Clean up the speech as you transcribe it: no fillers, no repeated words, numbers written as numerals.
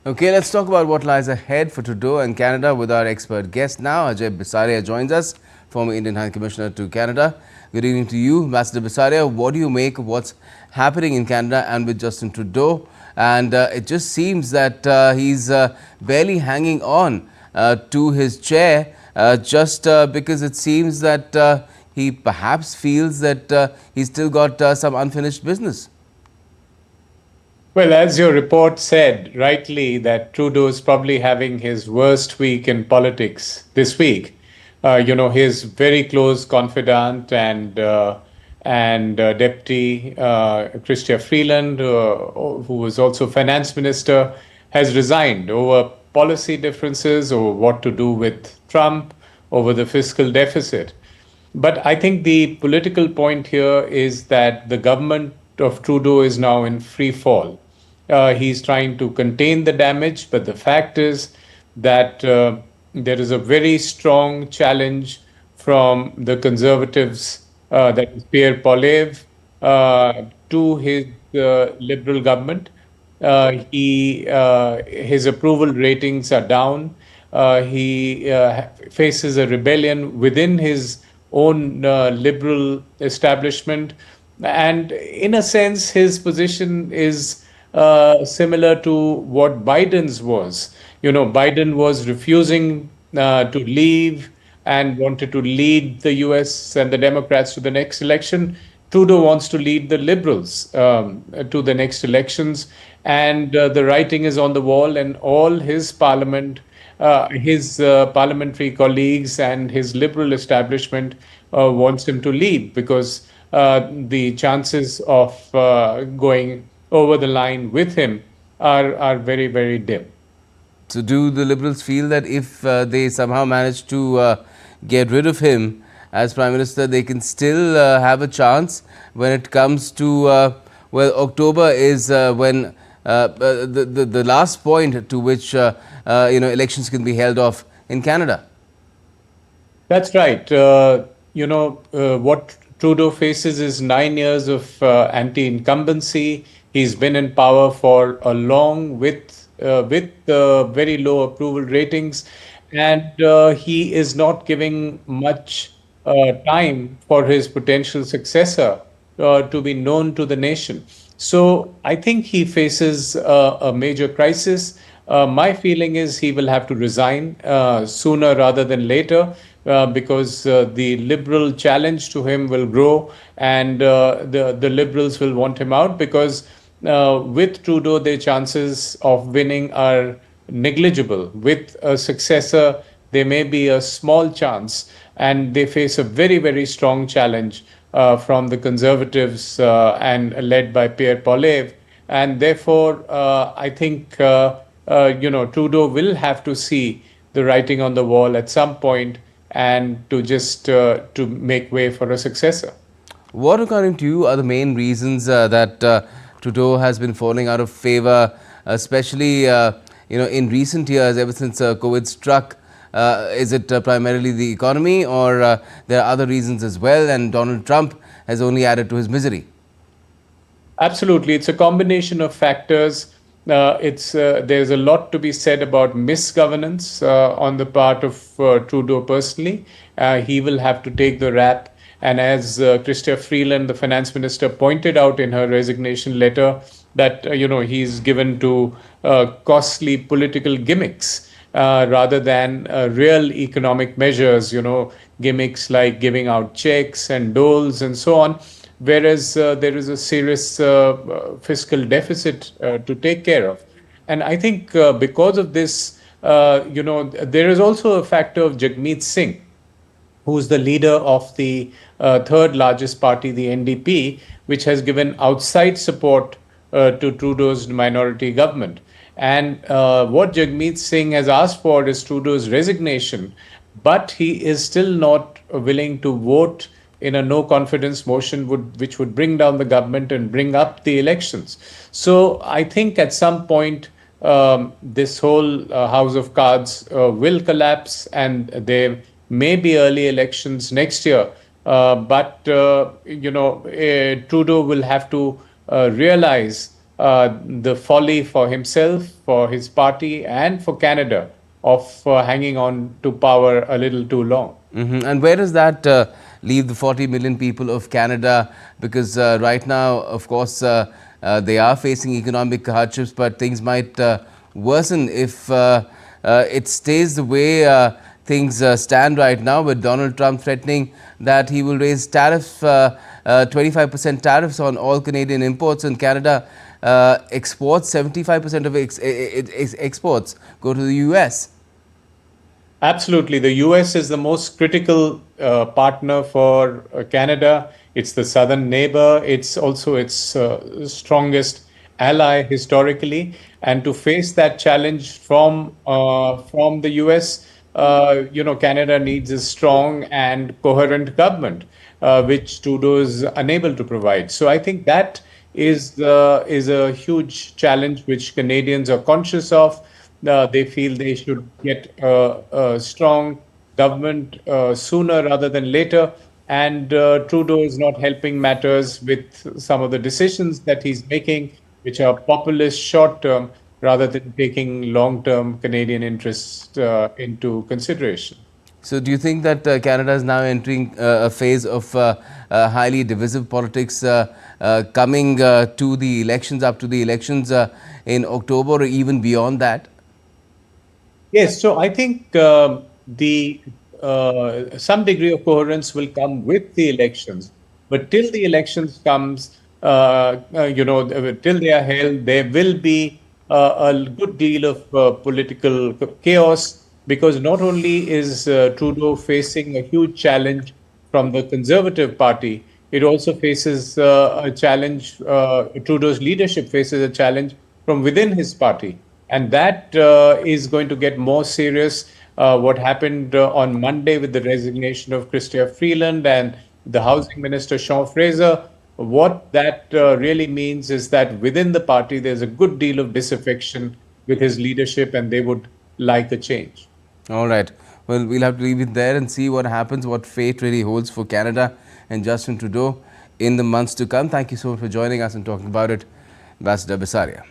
Okay, let's talk about what lies ahead for Trudeau and Canada with our expert guest now. Ajay Bisaria joins us, former Indian High Commissioner to Canada. Good evening to you, Ambassador Bisaria. What do you make of what's happening in Canada and with Justin Trudeau? And it just seems that he's barely hanging on to his chair just because it seems that he perhaps feels that he's still got some unfinished business. Well, as your report said rightly, that Trudeau is probably having his worst week in politics this week. His very close confidant and deputy Chrystia Freeland, who was also finance minister, has resigned over policy differences, over what to do with Trump, over the fiscal deficit. But I think the political point here is that the government of Trudeau is now in free fall. He's trying to contain the damage, but the fact is that there is a very strong challenge from the Conservatives, that is Pierre Poilievre, to his Liberal government. His approval ratings are down. He faces a rebellion within his own Liberal establishment. And in a sense, his position is similar to what Biden's was. Biden was refusing to leave and wanted to lead the US and the Democrats to the next election. Trudeau wants to lead the Liberals to the next elections. And the writing is on the wall, and all his his parliamentary colleagues and his Liberal establishment wants him to lead, because the chances of going over the line with him are very, very dim. So do the Liberals feel that if they somehow manage to get rid of him as Prime Minister, they can still have a chance when it comes to, October is when the last point to which elections can be held off in Canada? That's right. What Trudeau faces is 9 years of anti-incumbency. He's been in power for a long with very low approval ratings, and he is not giving much time for his potential successor to be known to the nation. So I think he faces a major crisis. My feeling is he will have to resign sooner rather than later, because the Liberal challenge to him will grow, and the Liberals will want him out, because with Trudeau, their chances of winning are negligible. With a successor, there may be a small chance, and they face a very, very strong challenge from the Conservatives and led by Pierre Poilievre. And therefore, I think Trudeau will have to see the writing on the wall at some point, and to make way for a successor. What, according to you, are the main reasons that Trudeau has been falling out of favor, especially in recent years, ever since COVID struck? Is it primarily the economy, or there are other reasons as well, and Donald Trump has only added to his misery? Absolutely. It's a combination of factors. There's a lot to be said about misgovernance on the part of Trudeau personally. He will have to take the rap. And as Chrystia Freeland, the finance minister, pointed out in her resignation letter, that he's given to costly political gimmicks rather than real economic measures. Gimmicks like giving out checks and doles and so on. Whereas there is a serious fiscal deficit to take care of. And I think because of this, there is also a factor of Jagmeet Singh, who's the leader of the third largest party, the NDP, which has given outside support to Trudeau's minority government. And what Jagmeet Singh has asked for is Trudeau's resignation, but he is still not willing to vote in a no confidence motion which would bring down the government and bring up the elections. So I think at some point this whole house of cards will collapse, and there may be early elections next year. But Trudeau will have to realize the folly for himself, for his party, and for Canada of hanging on to power a little too long. And where does that leave the 40 million people of Canada? Because right now, of course, they are facing economic hardships, but things might worsen if it stays the way things stand right now, with Donald Trump threatening that he will raise tariffs, 25% tariffs on all Canadian imports, and Canada exports 75% of exports go to the US. Absolutely. The US is the most critical partner for Canada. It's the southern neighbor. It's also its strongest ally historically. And to face that challenge from the US, Canada needs a strong and coherent government, which Trudeau is unable to provide. So I think that is a huge challenge which Canadians are conscious of. They feel they should get a strong government sooner rather than later. And Trudeau is not helping matters with some of the decisions that he's making, which are populist short term rather than taking long term Canadian interests into consideration. So, do you think that Canada is now entering a phase of highly divisive politics coming to the elections, up to the elections in October, or even beyond that? Yes, so I think some degree of coherence will come with the elections, but till the elections comes, till they are held, there will be a good deal of political chaos, because not only is Trudeau facing a huge challenge from the Conservative Party, it also faces a challenge. Trudeau's leadership faces a challenge from within his party. And that is going to get more serious. What happened on Monday with the resignation of Chrystia Freeland and the Housing Minister Sean Fraser, what that really means is that within the party, there's a good deal of disaffection with his leadership, and they would like a change. All right. Well, we'll have to leave it there and see what happens, what fate really holds for Canada and Justin Trudeau in the months to come. Thank you so much for joining us and talking about it, Ambassador Bhasaria.